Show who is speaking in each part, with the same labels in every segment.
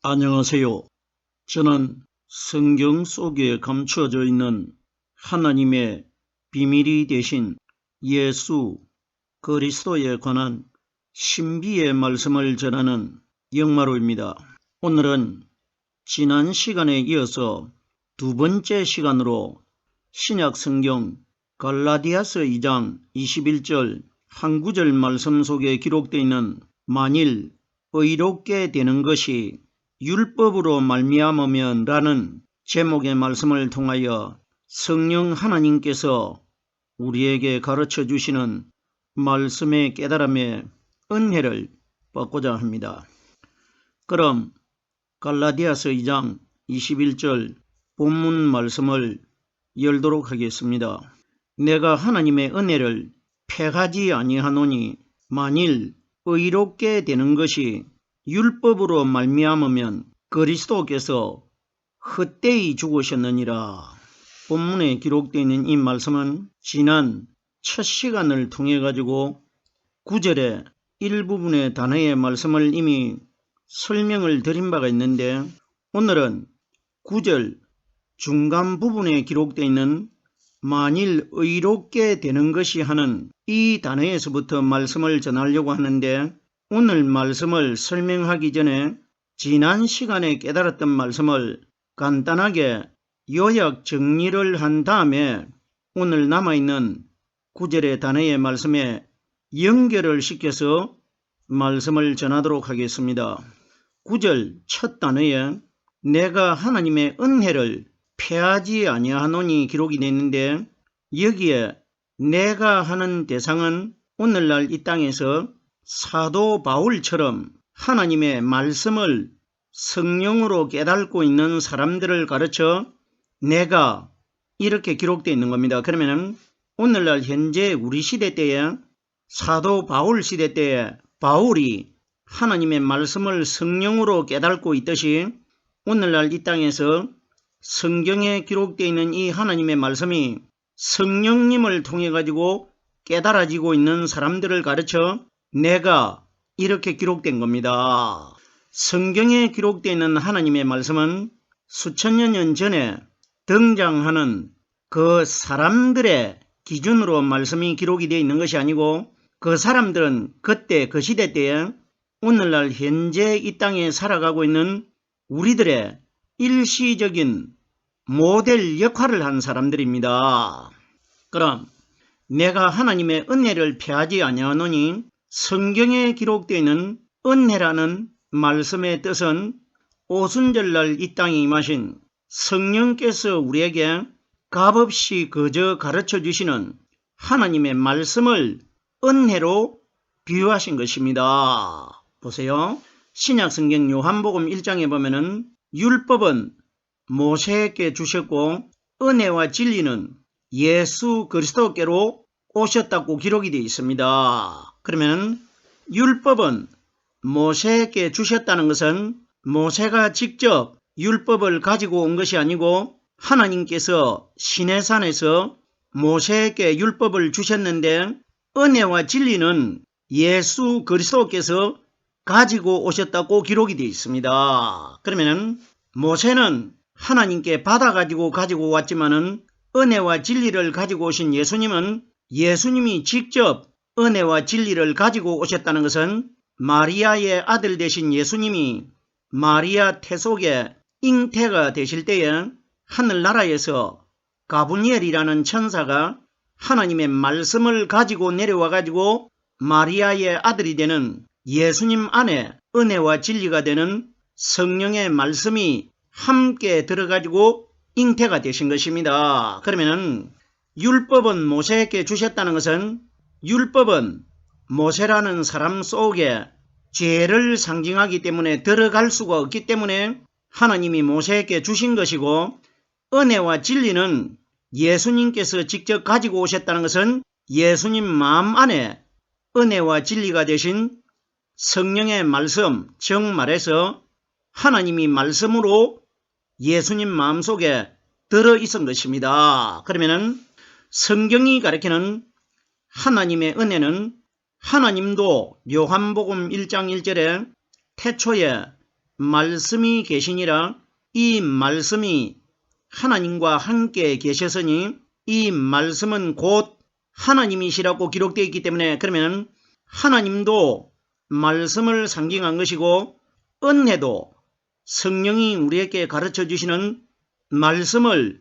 Speaker 1: 안녕하세요. 저는 성경 속에 감추어져 있는 하나님의 비밀이 되신 예수 그리스도에 관한 신비의 말씀을 전하는 영마로입니다. 오늘은 지난 시간에 이어서 두 번째 시간으로 신약 성경 갈라디아서 2장 21절 한 구절 말씀 속에 기록되어 있는 만일 의롭게 되는 것이 율법으로 말미암으면 라는 제목의 말씀을 통하여 성령 하나님께서 우리에게 가르쳐 주시는 말씀의 깨달음의 은혜를 받고자 합니다. 그럼 갈라디아서 2장 21절 본문 말씀을 열도록 하겠습니다. 내가 하나님의 은혜를 패하지 아니하노니 만일 의롭게 되는 것이 율법으로 말미암으면 그리스도께서 헛되이 죽으셨느니라. 본문에 기록되어 있는 이 말씀은 지난 첫 시간을 통해 가지고 9절의 일부분의 단어의 말씀을 이미 설명을 드린 바가 있는데, 오늘은 9절 중간 부분에 기록되어 있는 만일 의롭게 되는 것이 하는 이 단어에서부터 말씀을 전하려고 하는데, 오늘 말씀을 설명하기 전에 지난 시간에 깨달았던 말씀을 간단하게 요약 정리를 한 다음에 오늘 남아있는 9절의 단어의 말씀에 연결을 시켜서 말씀을 전하도록 하겠습니다. 9절 첫 단어에 내가 하나님의 은혜를 패하지 아니하노니 기록이 되어 있는데, 여기에 내가 하는 대상은 오늘날 이 땅에서 사도 바울처럼 하나님의 말씀을 성령으로 깨닫고 있는 사람들을 가르쳐 내가 이렇게 기록되어 있는 겁니다. 그러면 오늘날 현재 우리 시대 때에 사도 바울 시대 때에 바울이 하나님의 말씀을 성령으로 깨닫고 있듯이 오늘날 이 땅에서 성경에 기록되어 있는 이 하나님의 말씀이 성령님을 통해 가지고 깨달아지고 있는 사람들을 가르쳐 내가 이렇게 기록된 겁니다. 성경에 기록되어 있는 하나님의 말씀은 수천여 년 전에 등장하는 그 사람들의 기준으로 말씀이 기록이 되어 있는 것이 아니고, 그 사람들은 그때 그 시대 때에 오늘날 현재 이 땅에 살아가고 있는 우리들의 일시적인 모델 역할을 한 사람들입니다. 그럼 내가 하나님의 은혜를 패하지 아니하노니, 성경에 기록되어 있는 은혜라는 말씀의 뜻은 오순절날 이 땅에 임하신 성령께서 우리에게 값없이 그저 가르쳐 주시는 하나님의 말씀을 은혜로 비유하신 것입니다. 보세요. 신약성경 요한복음 1장에 보면은 율법은 모세에게 주셨고 은혜와 진리는 예수 그리스도께로 오셨다고 기록이 되어 있습니다. 그러면 율법은 모세에게 주셨다는 것은 모세가 직접 율법을 가지고 온 것이 아니고 하나님께서 시내산에서 모세에게 율법을 주셨는데, 은혜와 진리는 예수 그리스도께서 가지고 오셨다고 기록이 되어 있습니다. 그러면 모세는 하나님께 받아가지고 가지고 왔지만은 은혜와 진리를 가지고 오신 예수님은 예수님이 직접 은혜와 진리를 가지고 오셨다는 것은 마리아의 아들 되신 예수님이 마리아 태속의 잉태가 되실 때에 하늘나라에서 가브리엘이라는 천사가 하나님의 말씀을 가지고 내려와 가지고 마리아의 아들이 되는 예수님 안에 은혜와 진리가 되는 성령의 말씀이 함께 들어가지고 잉태가 되신 것입니다. 그러면 율법은 모세에게 주셨다는 것은 율법은 모세라는 사람 속에 죄를 상징하기 때문에 들어갈 수가 없기 때문에 하나님이 모세에게 주신 것이고, 은혜와 진리는 예수님께서 직접 가지고 오셨다는 것은 예수님 마음 안에 은혜와 진리가 되신 성령의 말씀, 즉 말해서 하나님이 말씀으로 예수님 마음속에 들어있은 것입니다. 그러면 성경이 가리키는 하나님의 은혜는 하나님도 요한복음 1장 1절에 태초에 말씀이 계시니라. 이 말씀이 하나님과 함께 계셨으니 이 말씀은 곧 하나님이시라고 기록되어 있기 때문에 그러면 하나님도 말씀을 상징한 것이고 은혜도 성령이 우리에게 가르쳐 주시는 말씀을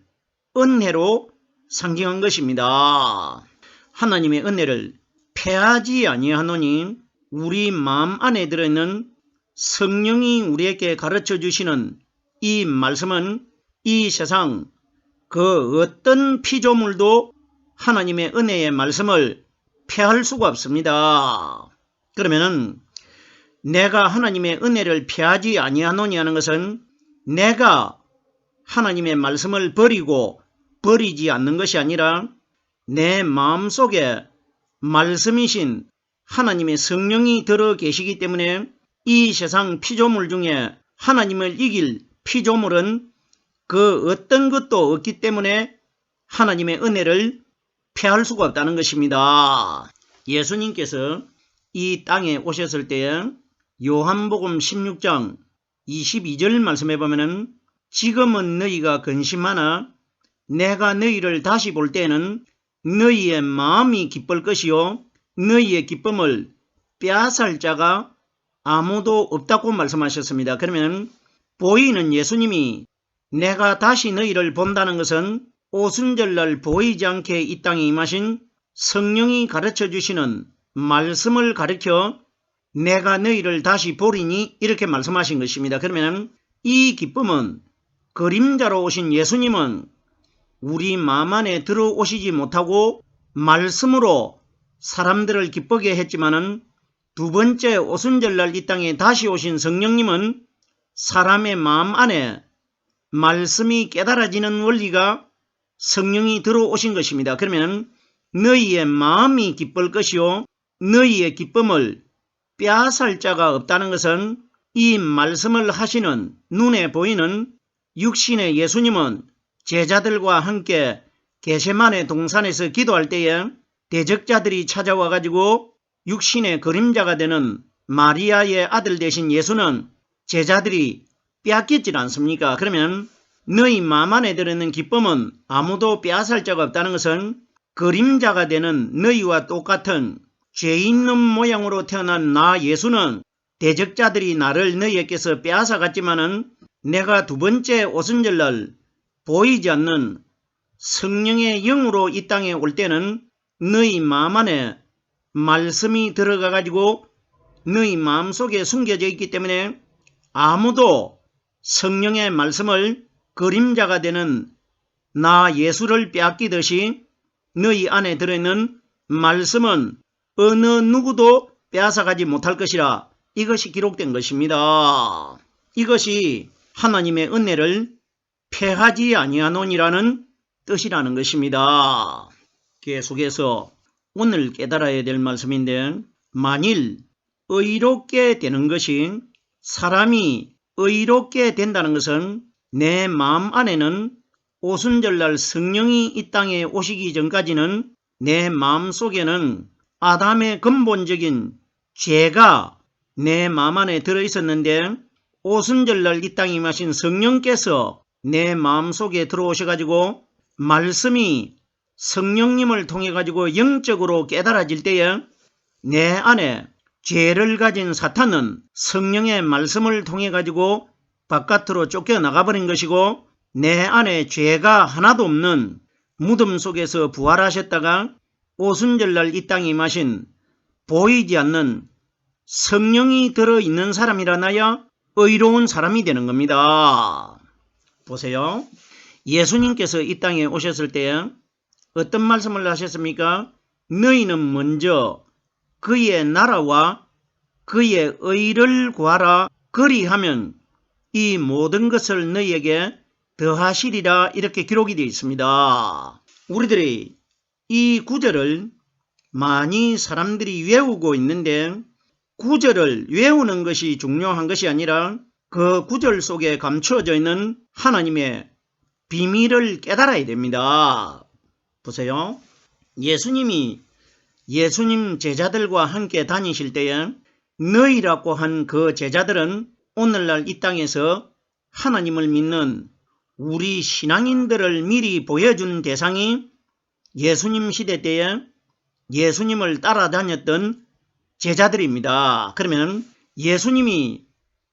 Speaker 1: 은혜로 상징한 것입니다. 하나님의 은혜를 패하지 아니하노니 우리 마음 안에 들어있는 성령이 우리에게 가르쳐 주시는 이 말씀은 이 세상 그 어떤 피조물도 하나님의 은혜의 말씀을 패할 수가 없습니다. 그러면은 내가 하나님의 은혜를 패하지 아니하노니 하는 것은 내가 하나님의 말씀을 버리지 않는 것이 아니라 내 마음속에 말씀이신 하나님의 성령이 들어 계시기 때문에 이 세상 피조물 중에 하나님을 이길 피조물은 그 어떤 것도 없기 때문에 하나님의 은혜를 패할 수가 없다는 것입니다. 예수님께서 이 땅에 오셨을 때에 요한복음 16장 22절 말씀해 보면은 지금은 너희가 근심하나 내가 너희를 다시 볼 때에는 너희의 마음이 기쁠 것이요 너희의 기쁨을 빼앗을 자가 아무도 없다고 말씀하셨습니다. 그러면 보이는 예수님이 내가 다시 너희를 본다는 것은 오순절날 보이지 않게 이 땅에 임하신 성령이 가르쳐 주시는 말씀을 가르쳐 내가 너희를 다시 보리니 이렇게 말씀하신 것입니다. 그러면 이 기쁨은 그림자로 오신 예수님은 우리 마음 안에 들어오시지 못하고 말씀으로 사람들을 기쁘게 했지만은 두 번째 오순절날 이 땅에 다시 오신 성령님은 사람의 마음 안에 말씀이 깨달아지는 원리가 성령이 들어오신 것입니다. 그러면 너희의 마음이 기쁠 것이요 너희의 기쁨을 빼앗을 자가 없다는 것은 이 말씀을 하시는 눈에 보이는 육신의 예수님은 제자들과 함께 겟세마네 동산에서 기도할 때에 대적자들이 찾아와 가지고 육신의 그림자가 되는 마리아의 아들 되신 예수는 제자들이 빼앗겼지 않습니까? 그러면 너희 마음 안에 들어있는 기쁨은 아무도 빼앗을 자가 없다는 것은 그림자가 되는 너희와 똑같은 죄 있는 모양으로 태어난 나 예수는 대적자들이 나를 너희에게서 빼앗아 갔지만은 내가 두 번째 오순절날 보이지 않는 성령의 영으로 이 땅에 올 때는 너희 마음 안에 말씀이 들어가 가지고 너희 마음속에 숨겨져 있기 때문에 아무도 성령의 말씀을 그림자가 되는 나 예수를 빼앗기듯이 너희 안에 들어있는 말씀은 어느 누구도 빼앗아가지 못할 것이라 이것이 기록된 것입니다. 이것이 하나님의 은혜를 패하지 아니하노니라는 뜻이라는 것입니다. 계속해서 오늘 깨달아야 될 말씀인데 만일 의롭게 되는 것이 사람이 의롭게 된다는 것은 내 마음 안에는 오순절날 성령이 이 땅에 오시기 전까지는 내 마음 속에는 아담의 근본적인 죄가 내 마음 안에 들어있었는데 오순절날 이 땅에 임하신 성령께서 내 마음 속에 들어오셔가지고 말씀이 성령님을 통해 가지고 영적으로 깨달아질 때에 내 안에 죄를 가진 사탄은 성령의 말씀을 통해 가지고 바깥으로 쫓겨나가 버린 것이고 내 안에 죄가 하나도 없는 무덤 속에서 부활하셨다가 오순절날 이 땅에 임하신 보이지 않는 성령이 들어있는 사람이라나야 의로운 사람이 되는 겁니다. 보세요. 예수님께서 이 땅에 오셨을 때 어떤 말씀을 하셨습니까? 너희는 먼저 그의 나라와 그의 의를 구하라. 그리하면 이 모든 것을 너희에게 더하시리라 이렇게 기록이 되어 있습니다. 우리들이 이 구절을 많이 사람들이 외우고 있는데 구절을 외우는 것이 중요한 것이 아니라 그 구절 속에 감추어져 있는 하나님의 비밀을 깨달아야 됩니다. 보세요. 예수님이 예수님 제자들과 함께 다니실 때에 너희라고 한 그 제자들은 오늘날 이 땅에서 하나님을 믿는 우리 신앙인들을 미리 보여준 대상이 예수님 시대 때에 예수님을 따라다녔던 제자들입니다. 그러면 예수님이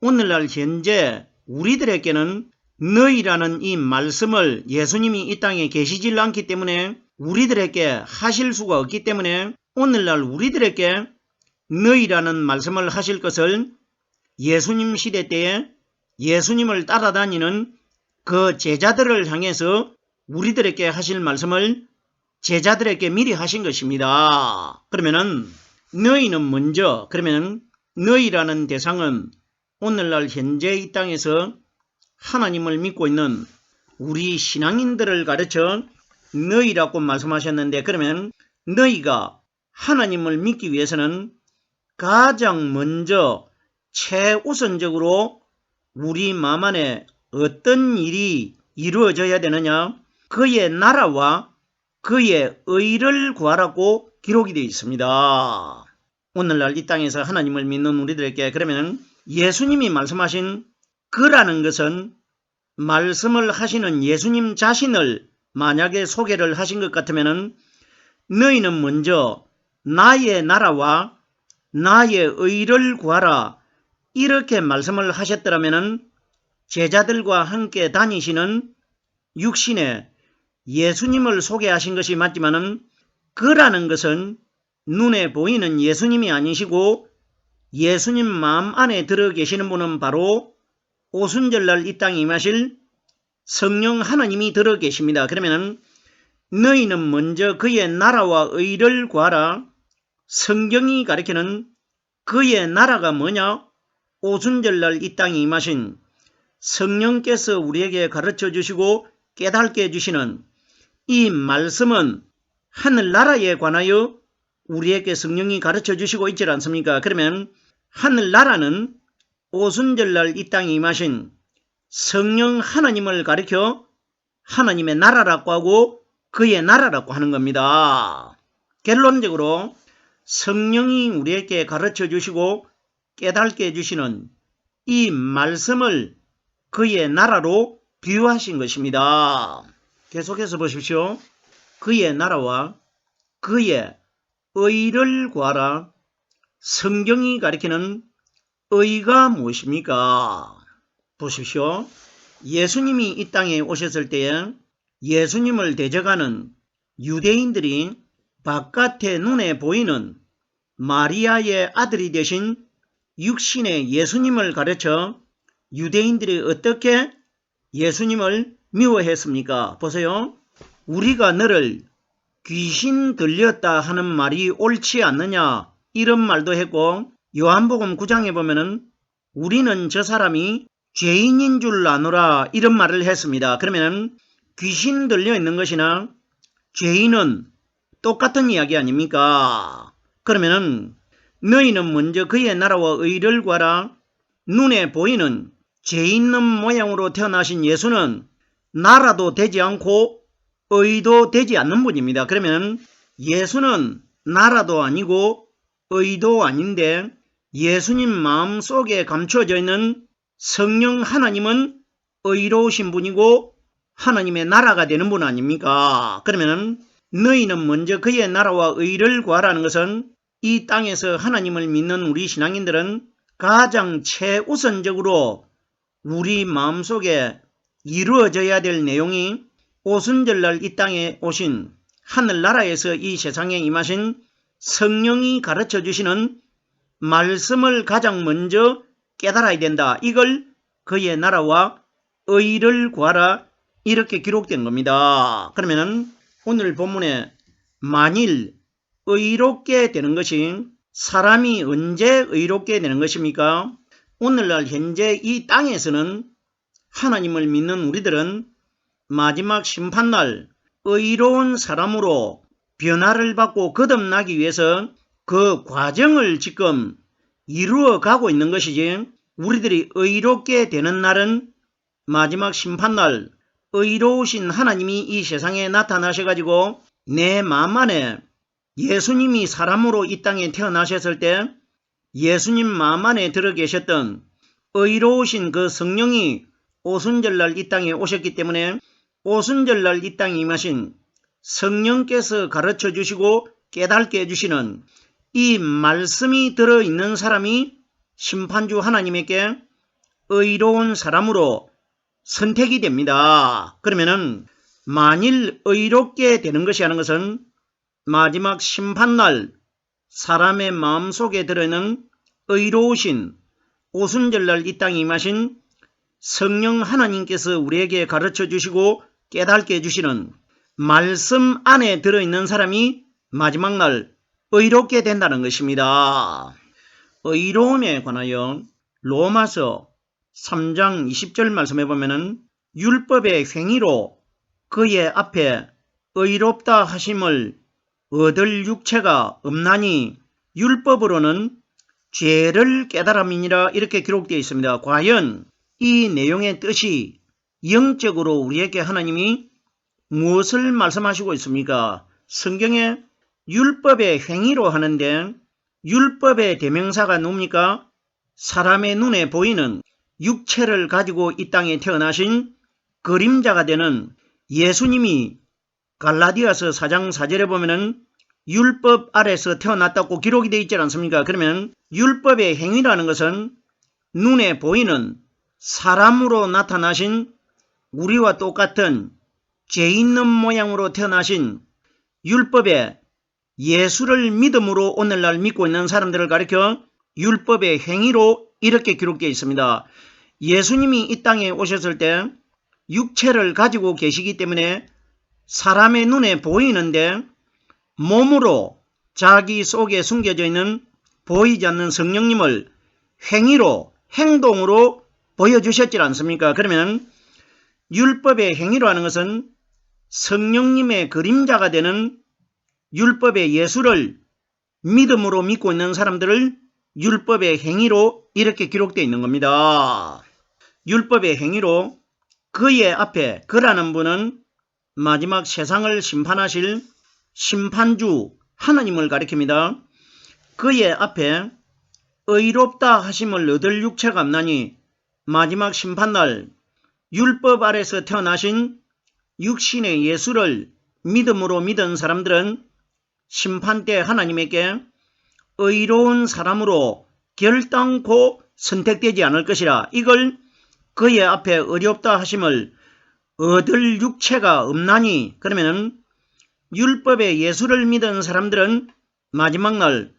Speaker 1: 오늘날 현재 우리들에게는 너희라는 이 말씀을 예수님이 이 땅에 계시질 않기 때문에 우리들에게 하실 수가 없기 때문에 오늘날 우리들에게 너희라는 말씀을 하실 것을 예수님 시대 때에 예수님을 따라다니는 그 제자들을 향해서 우리들에게 하실 말씀을 제자들에게 미리 하신 것입니다. 그러면은 너희는 먼저, 그러면 너희라는 대상은 오늘날 현재 이 땅에서 하나님을 믿고 있는 우리 신앙인들을 가르쳐 너희라고 말씀하셨는데, 그러면 너희가 하나님을 믿기 위해서는 가장 먼저 최우선적으로 우리 마음 안에 어떤 일이 이루어져야 되느냐? 그의 나라와 그의 의를 구하라고 기록이 되어 있습니다. 오늘날 이 땅에서 하나님을 믿는 우리들에게 그러면 예수님이 말씀하신 그라는 것은 말씀을 하시는 예수님 자신을 만약에 소개를 하신 것 같으면 너희는 먼저 나의 나라와 나의 의를 구하라 이렇게 말씀을 하셨더라면 제자들과 함께 다니시는 육신의 예수님을 소개하신 것이 맞지만은 그라는 것은 눈에 보이는 예수님이 아니시고 예수님 마음 안에 들어 계시는 분은 바로 오순절날 이 땅에 임하실 성령 하나님이 들어 계십니다. 그러면 너희는 먼저 그의 나라와 의를 구하라. 성경이 가리키는 그의 나라가 뭐냐? 오순절날 이 땅에 임하신 성령께서 우리에게 가르쳐 주시고 깨닫게 해주시는 이 말씀은 하늘나라에 관하여 우리에게 성령이 가르쳐 주시고 있지 않습니까? 그러면 하늘나라는 오순절날 이 땅에 임하신 성령 하나님을 가리켜 하나님의 나라라고 하고 그의 나라라고 하는 겁니다. 결론적으로 성령이 우리에게 가르쳐 주시고 깨닫게 해주시는 이 말씀을 그의 나라로 비유하신 것입니다. 계속해서 보십시오. 그의 나라와 그의 의를 구하라. 성경이 가리키는 의가 무엇입니까? 보십시오. 예수님이 이 땅에 오셨을 때에 예수님을 대적하는 유대인들이 바깥에 눈에 보이는 마리아의 아들이 되신 육신의 예수님을 가르쳐 유대인들이 어떻게 예수님을 미워했습니까? 보세요. 우리가 너를 귀신 들렸다 하는 말이 옳지 않느냐 이런 말도 했고 요한복음 9장에 보면은 우리는 저 사람이 죄인인 줄 아노라 이런 말을 했습니다. 그러면 귀신 들려 있는 것이나 죄인은 똑같은 이야기 아닙니까? 그러면은 너희는 먼저 그의 나라와 의를 구하라. 눈에 보이는 죄 있는 모양으로 태어나신 예수는 나라도 되지 않고 의도 되지 않는 분입니다. 그러면 예수는 나라도 아니고 의도 아닌데 예수님 마음속에 감춰져 있는 성령 하나님은 의로우신 분이고 하나님의 나라가 되는 분 아닙니까? 그러면 너희는 먼저 그의 나라와 의를 구하라는 것은 이 땅에서 하나님을 믿는 우리 신앙인들은 가장 최우선적으로 우리 마음속에 이루어져야 될 내용이 오순절날 이 땅에 오신 하늘나라에서 이 세상에 임하신 성령이 가르쳐 주시는 말씀을 가장 먼저 깨달아야 된다. 이걸 그의 나라와 의를 구하라 이렇게 기록된 겁니다. 그러면 오늘 본문에 만일 의롭게 되는 것이 사람이 언제 의롭게 되는 것입니까? 오늘날 현재 이 땅에서는 하나님을 믿는 우리들은 마지막 심판날 의로운 사람으로 변화를 받고 거듭나기 위해서 그 과정을 지금 이루어 가고 있는 것이지 우리들이 의롭게 되는 날은 마지막 심판날 의로우신 하나님이 이 세상에 나타나셔가지고 내 마음 안에 예수님이 사람으로 이 땅에 태어나셨을 때 예수님 마음 안에 들어 계셨던 의로우신 그 성령이 오순절날 이 땅에 오셨기 때문에 오순절날 이 땅에 임하신 성령께서 가르쳐 주시고 깨닫게 해주시는 이 말씀이 들어있는 사람이 심판주 하나님에게 의로운 사람으로 선택이 됩니다. 그러면은 만일 의롭게 되는 것이 하는 것은 마지막 심판날 사람의 마음속에 들어있는 의로우신 오순절날 이 땅에 임하신 성령 하나님께서 우리에게 가르쳐 주시고 깨닫게 해주시는 말씀 안에 들어있는 사람이 마지막 날 의롭게 된다는 것입니다. 의로움에 관하여 로마서 3장 20절 말씀해 보면은 율법의 행위로 그의 앞에 의롭다 하심을 얻을 육체가 없나니 율법으로는 죄를 깨달음이니라 이렇게 기록되어 있습니다. 과연 이 내용의 뜻이 영적으로 우리에게 하나님이 무엇을 말씀하시고 있습니까? 성경에 율법의 행위로 하는데 율법의 대명사가 누굽니까? 사람의 눈에 보이는 육체를 가지고 이 땅에 태어나신 그림자가 되는 예수님이 갈라디아서 4장 4절에 보면은 율법 아래서 태어났다고 기록이 되어 있지 않습니까? 그러면 율법의 행위라는 것은 눈에 보이는 사람으로 나타나신 우리와 똑같은 죄 있는 모양으로 태어나신 율법의 예수를 믿음으로 오늘날 믿고 있는 사람들을 가리켜 율법의 행위로 이렇게 기록되어 있습니다. 예수님이 이 땅에 오셨을 때 육체를 가지고 계시기 때문에 사람의 눈에 보이는데 몸으로 자기 속에 숨겨져 있는 보이지 않는 성령님을 행위로 행동으로 보여주셨지 않습니까? 그러면 율법의 행위로 하는 것은 성령님의 그림자가 되는 율법의 예수를 믿음으로 믿고 있는 사람들을 율법의 행위로 이렇게 기록되어 있는 겁니다. 율법의 행위로 그의 앞에 그라는 분은 마지막 세상을 심판하실 심판주 하나님을 가리킵니다. 그의 앞에 의롭다 하심을 얻을 육체가 없나니 마지막 심판날 율법 아래서 태어나신 육신의 예수를 믿음으로 믿은 사람들은 심판 때 하나님에게 의로운 사람으로 결단코 선택되지 않을 것이라. 이걸 그의 앞에 의롭다 하심을 얻을 육체가 없나니 그러면은 율법의 예수를 믿은 사람들은 마지막 날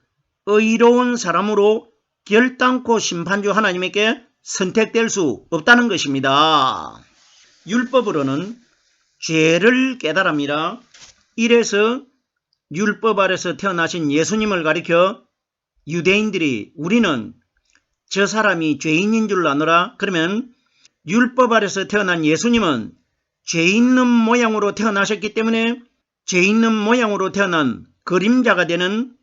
Speaker 1: 의로운 사람으로 결단코 심판주 하나님에게 선택될 수 없다는 것입니다. 율법으로는 죄를 깨달음이라. 이래서 율법 아래서 태어나신 예수님을 가리켜 유대인들이 우리는 저 사람이 죄인인 줄 아노라. 그러면 율법 아래서 태어난 예수님은 죄 있는 모양으로 태어나셨기 때문에 죄 있는 모양으로 태어난 그림자가 되는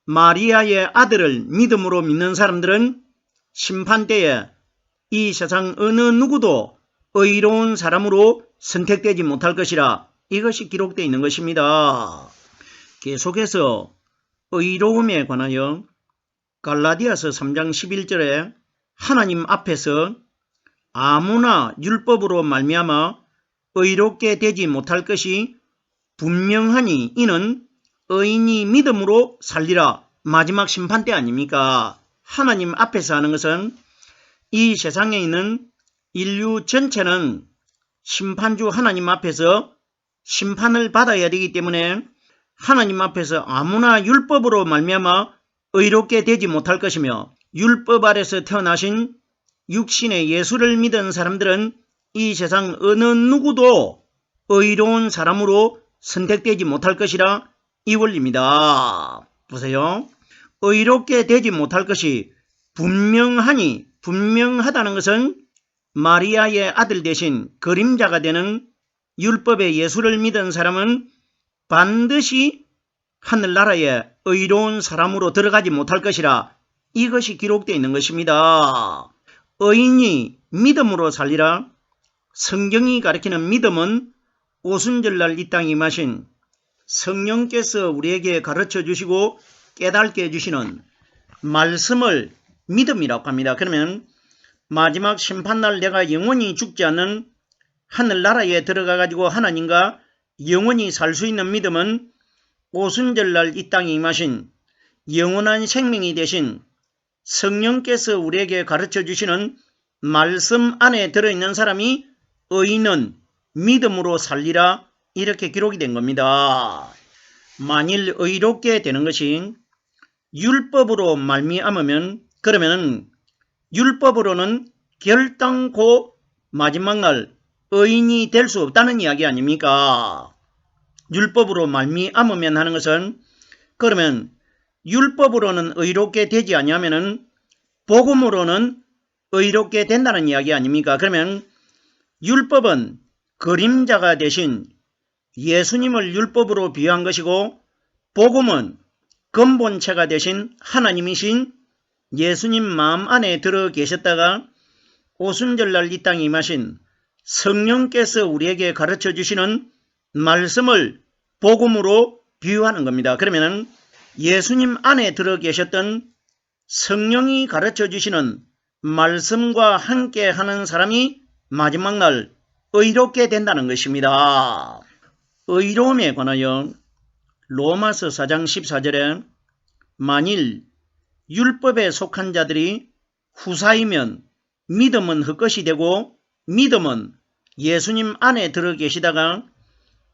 Speaker 1: 마리아의 아들을 믿음으로 믿는 사람들은 심판때에 이 세상 어느 누구도 의로운 사람으로 선택되지 못할 것이라. 이것이 기록되어 있는 것입니다. 계속해서 의로움에 관하여 갈라디아서 3장 11절에 하나님 앞에서 아무나 율법으로 말미암아 의롭게 되지 못할 것이 분명하니 이는 의인이 믿음으로 살리라. 마지막 심판때 아닙니까? 하나님 앞에서 하는 것은 이 세상에 있는 인류 전체는 심판주 하나님 앞에서 심판을 받아야 되기 때문에 하나님 앞에서 아무나 율법으로 말미암아 의롭게 되지 못할 것이며 율법 아래서 태어나신 육신의 예수를 믿은 사람들은 이 세상 어느 누구도 의로운 사람으로 선택되지 못할 것이라 이 원리입니다. 보세요. 의롭게 되지 못할 것이 분명하니 분명하다는 것은 마리아의 아들 대신 그림자가 되는 율법의 예수를 믿은 사람은 반드시 하늘나라에 의로운 사람으로 들어가지 못할 것이라. 이것이 기록되어 있는 것입니다. 의인이 믿음으로 살리라. 성경이 가리키는 믿음은 오순절날 이 땅에 임하신 성령께서 우리에게 가르쳐 주시고 깨닫게 해주시는 말씀을 믿음이라고 합니다. 그러면 마지막 심판날 내가 영원히 죽지 않는 하늘나라에 들어가 가지고 하나님과 영원히 살 수 있는 믿음은 오순절날 이 땅에 임하신 영원한 생명이 되신 성령께서 우리에게 가르쳐 주시는 말씀 안에 들어있는 사람이 의인은 믿음으로 살리라 이렇게 기록이 된 겁니다. 만일 의롭게 되는 것이 율법으로 말미암으면 그러면 율법으로는 결단코 마지막 날 의인이 될 수 없다는 이야기 아닙니까? 율법으로 말미암으면 하는 것은 그러면 율법으로는 의롭게 되지 아니하면은 복음으로는 의롭게 된다는 이야기 아닙니까? 그러면 율법은 그림자가 대신 예수님을 율법으로 비유한 것이고 복음은 근본체가 되신 하나님이신 예수님 마음 안에 들어 계셨다가 오순절날 이 땅에 임하신 성령께서 우리에게 가르쳐 주시는 말씀을 복음으로 비유하는 겁니다. 그러면 예수님 안에 들어 계셨던 성령이 가르쳐 주시는 말씀과 함께 하는 사람이 마지막 날 의롭게 된다는 것입니다. 의로움에 관하여 로마서 4장 14절에 만일 율법에 속한 자들이 후사이면 믿음은 헛것이 되고 믿음은 예수님 안에 들어 계시다가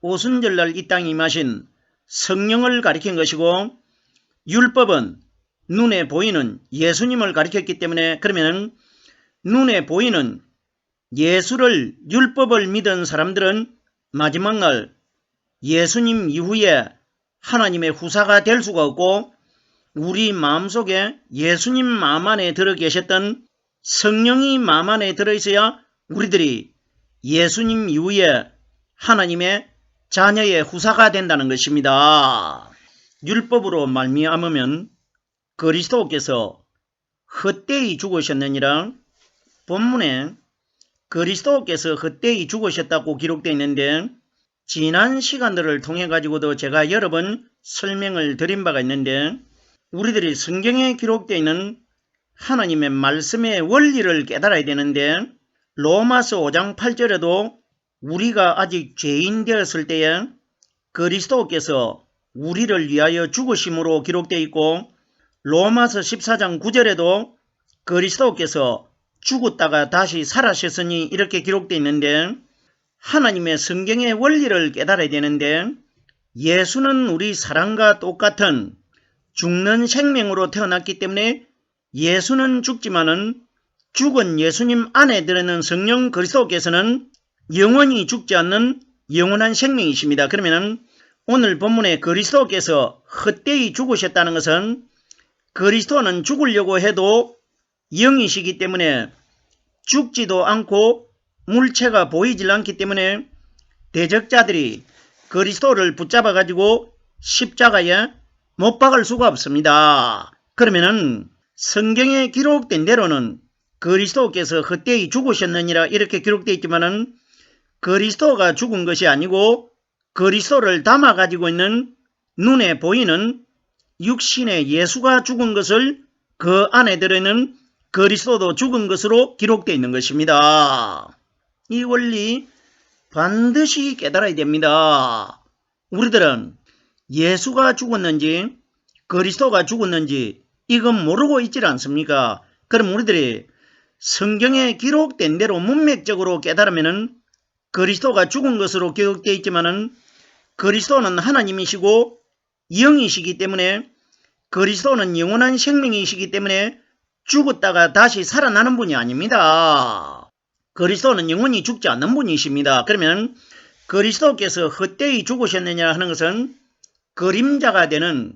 Speaker 1: 오순절날 이 땅에 임하신 성령을 가리킨 것이고 율법은 눈에 보이는 예수님을 가리켰기 때문에 그러면 눈에 보이는 예수를 율법을 믿은 사람들은 마지막 날 예수님 이후에 하나님의 후사가 될 수가 없고 우리 마음속에 예수님 마음 안에 들어 계셨던 성령이 마음 안에 들어있어야 우리들이 예수님 이후에 하나님의 자녀의 후사가 된다는 것입니다. 율법으로 말미암으면 그리스도께서 헛되이 죽으셨느니라 본문에 그리스도께서 헛되이 죽으셨다고 기록되어 있는데 지난 시간들을 통해 가지고도 제가 여러 번 설명을 드린 바가 있는데 우리들이 성경에 기록되어 있는 하나님의 말씀의 원리를 깨달아야 되는데 로마서 5장 8절에도 우리가 아직 죄인 되었을 때에 그리스도께서 우리를 위하여 죽으심으로 기록되어 있고 로마서 14장 9절에도 그리스도께서 죽었다가 다시 살아셨으니 이렇게 기록되어 있는데 하나님의 성경의 원리를 깨달아야 되는데 예수는 우리 사람과 똑같은 죽는 생명으로 태어났기 때문에 예수는 죽지만은 죽은 예수님 안에 들어있는 성령 그리스도께서는 영원히 죽지 않는 영원한 생명이십니다. 그러면 오늘 본문에 그리스도께서 헛되이 죽으셨다는 것은 그리스도는 죽으려고 해도 영이시기 때문에 죽지도 않고 물체가 보이질 않기 때문에 대적자들이 그리스도를 붙잡아 가지고 십자가에 못 박을 수가 없습니다. 그러면은 성경에 기록된 대로는 그리스도께서 헛되이 죽으셨느니라 이렇게 기록되어 있지만은 그리스도가 죽은 것이 아니고 그리스도를 담아 가지고 있는 눈에 보이는 육신의 예수가 죽은 것을 그 안에 들어있는 그리스도도 죽은 것으로 기록되어 있는 것입니다. 이 원리 반드시 깨달아야 됩니다. 우리들은 예수가 죽었는지 그리스도가 죽었는지 이건 모르고 있질 않습니까? 그럼 우리들이 성경에 기록된 대로 문맥적으로 깨달으면 그리스도가 죽은 것으로 기록되어 있지만은 그리스도는 하나님이시고 영이시기 때문에 그리스도는 영원한 생명이시기 때문에 죽었다가 다시 살아나는 분이 아닙니다. 그리스도는 영원히 죽지 않는 분이십니다. 그러면 그리스도께서 헛되이 죽으셨느냐 하는 것은 그림자가 되는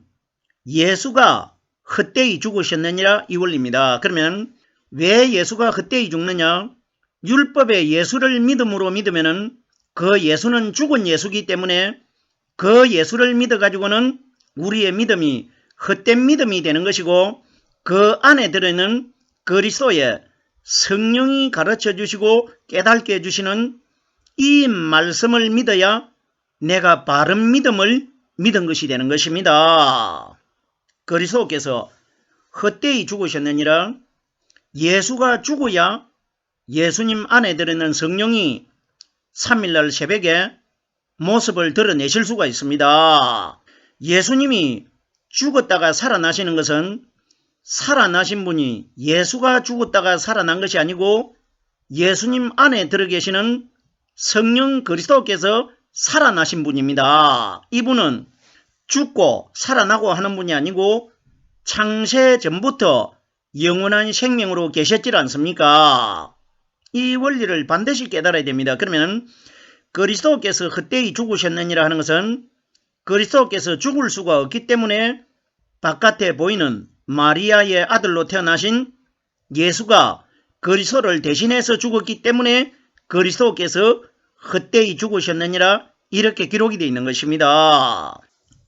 Speaker 1: 예수가 헛되이 죽으셨느니라 이 원리입니다. 그러면 왜 예수가 헛되이 죽느냐? 율법의 예수를 믿음으로 믿으면은 그 예수는 죽은 예수이기 때문에 그 예수를 믿어가지고는 우리의 믿음이 헛된 믿음이 되는 것이고 그 안에 들어있는 그리스도의 성령이 가르쳐 주시고 깨닫게 해주시는 이 말씀을 믿어야 내가 바른 믿음을 믿은 것이 되는 것입니다. 그리스도께서 헛되이 죽으셨느니라 예수가 죽어야 예수님 안에 들어있는 성령이 3일날 새벽에 모습을 드러내실 수가 있습니다. 예수님이 죽었다가 살아나시는 것은 살아나신 분이 예수가 죽었다가 살아난 것이 아니고 예수님 안에 들어 계시는 성령 그리스도께서 살아나신 분입니다. 이분은 죽고 살아나고 하는 분이 아니고 창세 전부터 영원한 생명으로 계셨지 않습니까? 이 원리를 반드시 깨달아야 됩니다. 그러면 그리스도께서 헛되이 죽으셨느니라 하는 것은 그리스도께서 죽을 수가 없기 때문에 바깥에 보이는 마리아의 아들로 태어나신 예수가 그리스도를 대신해서 죽었기 때문에 그리스도께서 헛되이 죽으셨느니라 이렇게 기록이 되어 있는 것입니다.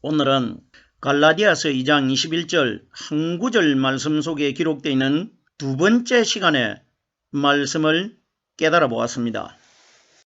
Speaker 1: 오늘은 갈라디아서 2장 21절 한 구절 말씀 속에 기록되어 있는 두 번째 시간에 말씀을 깨달아 보았습니다.